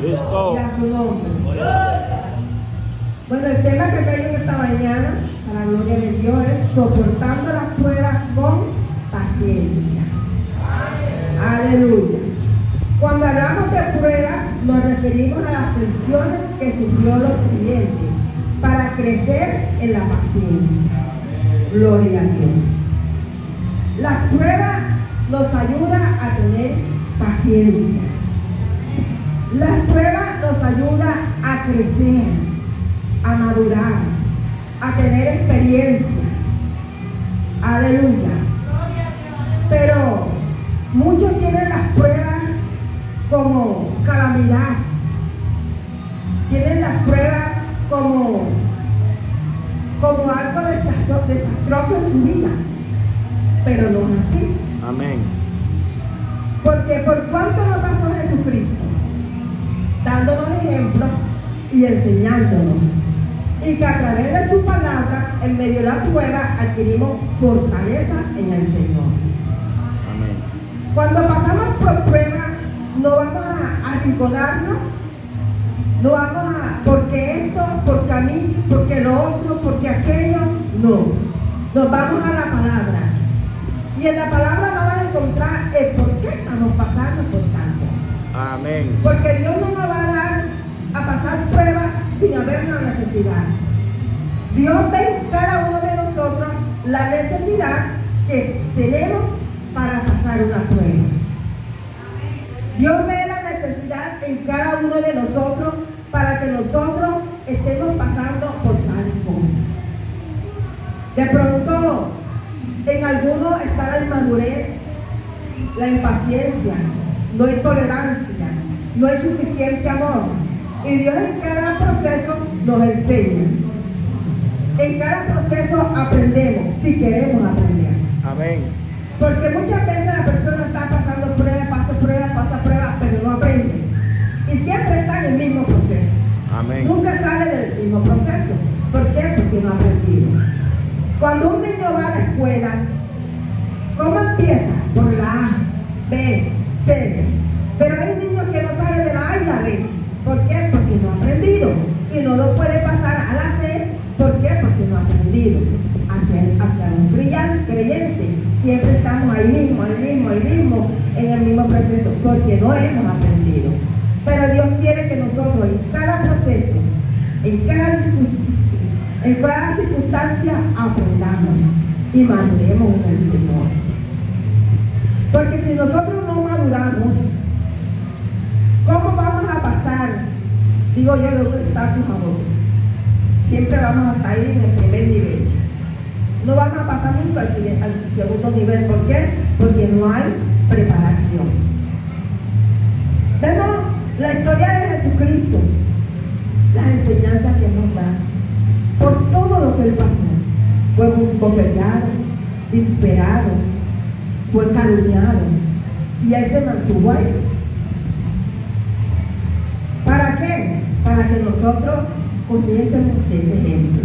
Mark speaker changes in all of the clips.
Speaker 1: Cristo.
Speaker 2: Y a su nombre. Bueno, el tema que traigo esta mañana, a la gloria de Dios, es soportando las pruebas con paciencia. Aleluya. Cuando hablamos de pruebas, nos referimos a las aflicciones que sufrió los creyentes para crecer en la paciencia. Gloria a Dios. Las pruebas nos ayudan a tener paciencia. Las pruebas nos ayudan a crecer, a madurar, a tener experiencias. Aleluya. Pero muchos tienen las pruebas como calamidad. Tienen las pruebas como algo desastroso en su vida. Pero no es así.
Speaker 1: Amén.
Speaker 2: Porque por cuánto nos pasó Jesucristo, dándonos ejemplo y enseñándonos. Y que a través de su palabra, en medio de la prueba, adquirimos fortaleza en el Señor.
Speaker 1: Amén.
Speaker 2: Cuando pasamos por pruebas, no vamos a arrinconarnos, no vamos a, porque esto, porque a mí, porque lo otro, porque aquello, no. Nos vamos a la palabra. Y en la palabra vamos a encontrar el por qué estamos pasando por tantos.
Speaker 1: Amén.
Speaker 2: Porque Dios no nos va a dar a pasar pruebas sin haber una necesidad. Dios ve en cada uno de nosotros la necesidad que tenemos para pasar una prueba. Dios ve la necesidad en cada uno de nosotros para que nosotros estemos pasando por tales cosas. De pronto, en algunos está la inmadurez, la impaciencia, no hay tolerancia, no hay suficiente amor. Y Dios en cada proceso nos enseña. En cada proceso aprendemos, si queremos aprender.
Speaker 1: Amén.
Speaker 2: Porque muchas veces la persona está pasando pruebas, pasa pruebas, pero no aprende. Y siempre está en el mismo proceso.
Speaker 1: Amén.
Speaker 2: Nunca sale del mismo proceso. ¿Por qué? Porque no ha aprendido. Cuando un niño va a la escuela, ¿cómo empieza? Por la A, B, C. Pero hay niños que no salen de la A y la B. ¿Por qué? Porque no ha aprendido. Y no lo puede pasar a la C. ¿Por qué? Porque no ha aprendido. Hacia un creyente. Siempre estamos ahí mismo, en el mismo proceso. Porque no hemos aprendido. Pero Dios quiere que nosotros en cada proceso, en cada circunstancia aprendamos y maduremos en el Señor. Porque si nosotros no maduramos, ¿cómo vamos a pasar? Digo yo, de un estatus a otro. Siempre vamos a caer en el primer nivel. No vamos a pasar nunca al segundo nivel. ¿Por qué? Porque no hay preparación. Vemos la historia de Jesucristo, las enseñanzas que nos da. Por todo lo que él pasó, fue bofeteado, vituperado, fue calumniado, y él se mantuvo ahí. ¿Para qué? Para que nosotros cogiésemos ese ejemplo.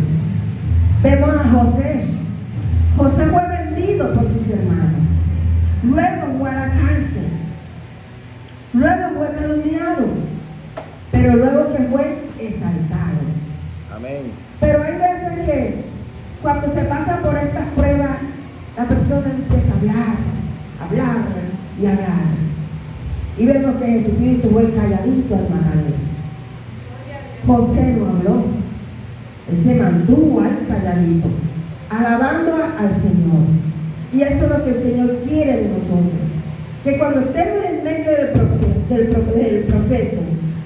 Speaker 2: Vemos a José. José fue vendido por sus hermanos, luego fue a la cárcel, luego fue calumniado, pero luego que fue exaltado.
Speaker 1: Amén.
Speaker 2: Pero hay veces que cuando se pasa por estas pruebas, la persona empieza a hablar y hablar. Y vemos que Jesucristo fue calladito, hermano. José no habló. Él se mantuvo ahí calladito, alabando al Señor. Y eso es lo que el Señor quiere de nosotros. Que cuando estemos en medio del proceso,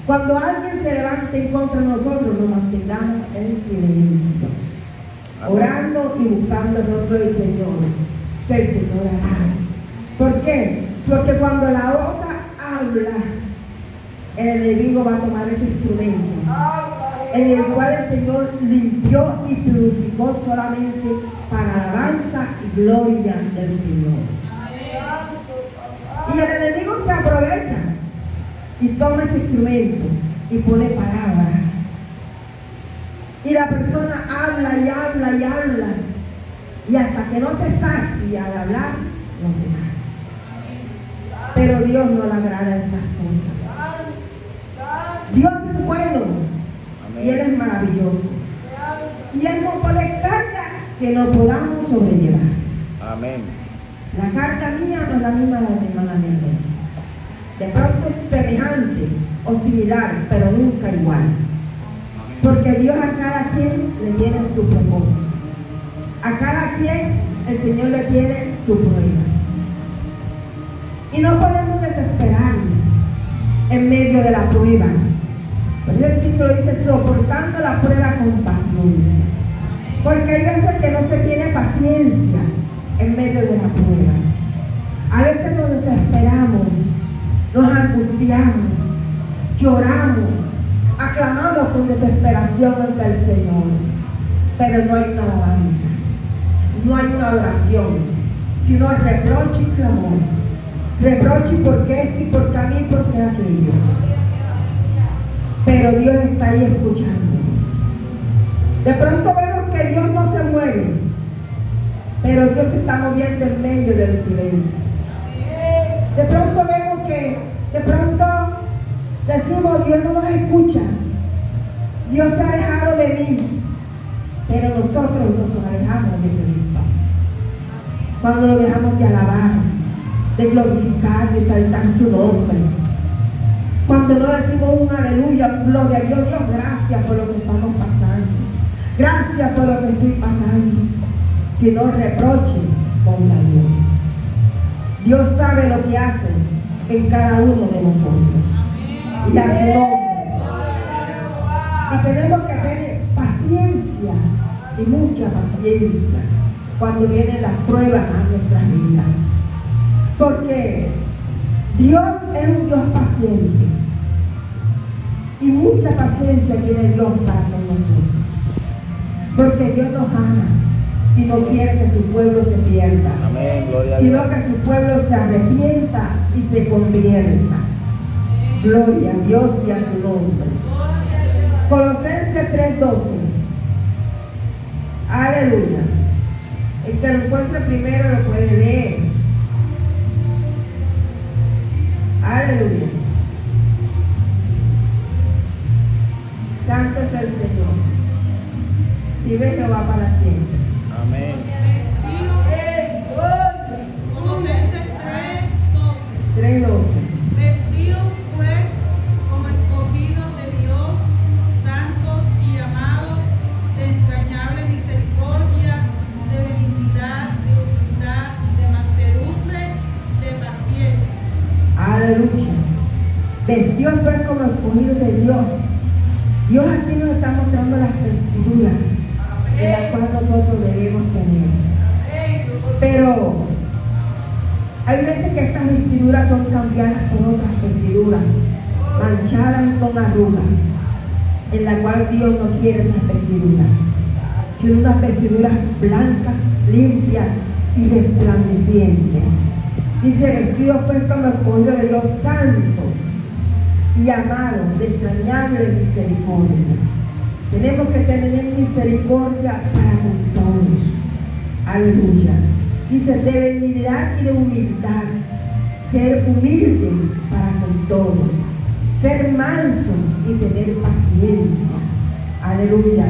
Speaker 2: cuando alguien se levante en contra de nosotros, nos mantengamos en silencio, orando y buscando el rostro del Señor, que el Señor hará. ¿Por qué? Porque cuando la boca habla, el enemigo va a tomar ese instrumento, en el cual el Señor limpió y purificó solamente para alabanza y gloria del Señor. Y el enemigo se aprovecha y toma ese instrumento y pone palabras. Y la persona habla y habla y habla. Y hasta que no se sacia de hablar, no se calla. Pero Dios no le agrada estas cosas. Dios es bueno y Él
Speaker 1: Amén.
Speaker 2: es maravilloso. Y Él no pone carga que no podamos sobrellevar.
Speaker 1: Amén.
Speaker 2: La carga mía no es la misma de la hermana Miguel. De pronto es semejante o similar, pero nunca igual. Porque Dios a cada quien le tiene su propósito. A cada quien el Señor le tiene su prueba. Y no podemos desesperarnos en medio de la prueba. Por eso el título dice, soportando la prueba con paciencia. Porque hay veces que no se tiene paciencia en medio de la prueba. A veces nos desesperamos, nos angustiamos, lloramos, aclamamos con desesperación ante el Señor. Pero no hay una alabanza, no hay una oración, sino reproche y clamor. Reproche por qué esto y por qué a mí y por qué aquello. Pero Dios está ahí escuchando. De pronto vemos que Dios no se mueve, pero Dios se está moviendo en medio del silencio. De pronto vemos que, de pronto decimos, Dios no nos escucha, Dios se ha alejado de mí, pero nosotros nos alejamos de Cristo. Cuando lo dejamos de alabar, de glorificar, de exaltar su nombre. Cuando no decimos un aleluya, gloria a Dios, Dios, gracias por lo que estamos pasando. Gracias por lo que estoy pasando. Sino reproche contra Dios. Dios sabe lo que hace en cada uno de nosotros. Y a su nombre. Y tenemos que tener paciencia y mucha paciencia cuando vienen las pruebas a nuestras vidas. Porque Dios es un Dios paciente. Y mucha paciencia tiene Dios para con nosotros. Porque Dios nos ama y no quiere que su pueblo se pierda.
Speaker 1: Amén. Gloria a
Speaker 2: Sino
Speaker 1: Dios.
Speaker 2: que su pueblo se arrepienta y se convierta. Gloria a Dios y a su nombre. Colosenses 3:12. Aleluya. El que lo encuentre primero lo puede leer. Aleluya. Santo es el Señor. Vive Jehová para siempre.
Speaker 1: Amén.
Speaker 3: Colosenses 3:12.
Speaker 2: 3:12.
Speaker 3: Vestidos pues como escogidos de Dios, santos y amados, de entrañable misericordia, de benignidad, de humildad, de mansedumbre, de paciencia.
Speaker 2: Aleluya. Vestidos pues como escogidos de Dios. Dios aquí nos está mostrando las vestiduras en las cuales nosotros debemos tener. Pero hay veces que estas vestiduras son cambiadas por otras vestiduras, manchadas con arrugas, en la cual Dios no quiere esas vestiduras, sino unas vestiduras blancas, limpias y resplandecientes. Dice, vestidos pues como escogidos de Dios, santos y amados, de entrañable misericordia. Tenemos que tener misericordia para con todos. Aleluya. Dice, de benignidad y de humildad. Ser humilde para con todos. Ser manso y tener paciencia. Aleluya.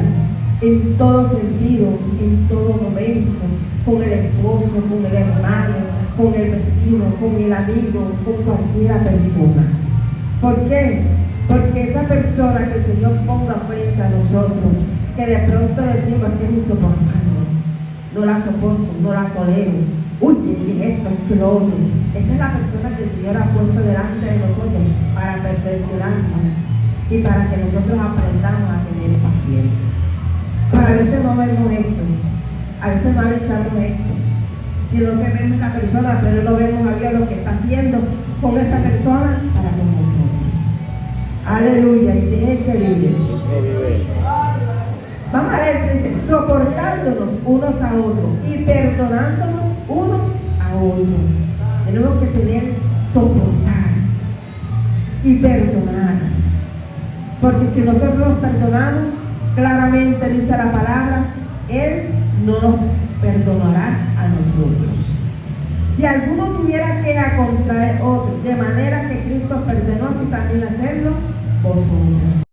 Speaker 2: En todo sentido, en todo momento. Con el esposo, con el hermano, con el vecino, con el amigo, con cualquier persona. ¿Por qué? Porque esa persona que el Señor ponga frente a nosotros, que de pronto decimos que es insoportable, no la soporto, no la tolero, uy, esto es que lo odio. Esa es la persona que el Señor ha puesto delante de nosotros para perfeccionarnos y para que nosotros aprendamos a tener paciencia. Pero a veces no vemos esto, a veces no analizamos esto, sino que vemos a la persona, pero no vemos a Dios lo que está haciendo con esa persona para con nosotros. Aleluya, y tiene que vivir.
Speaker 1: Cristo vive.
Speaker 2: Vamos a leer, dice, soportándonos unos a otros y perdonándonos unos a otros. Tenemos que tener soportar y perdonar. Porque si nosotros nos perdonamos, claramente dice la palabra, Él no nos perdonará a nosotros. Si alguno tuviera que ir contra otro, de manera que Cristo perdonó, si también hacerlo, vosotros.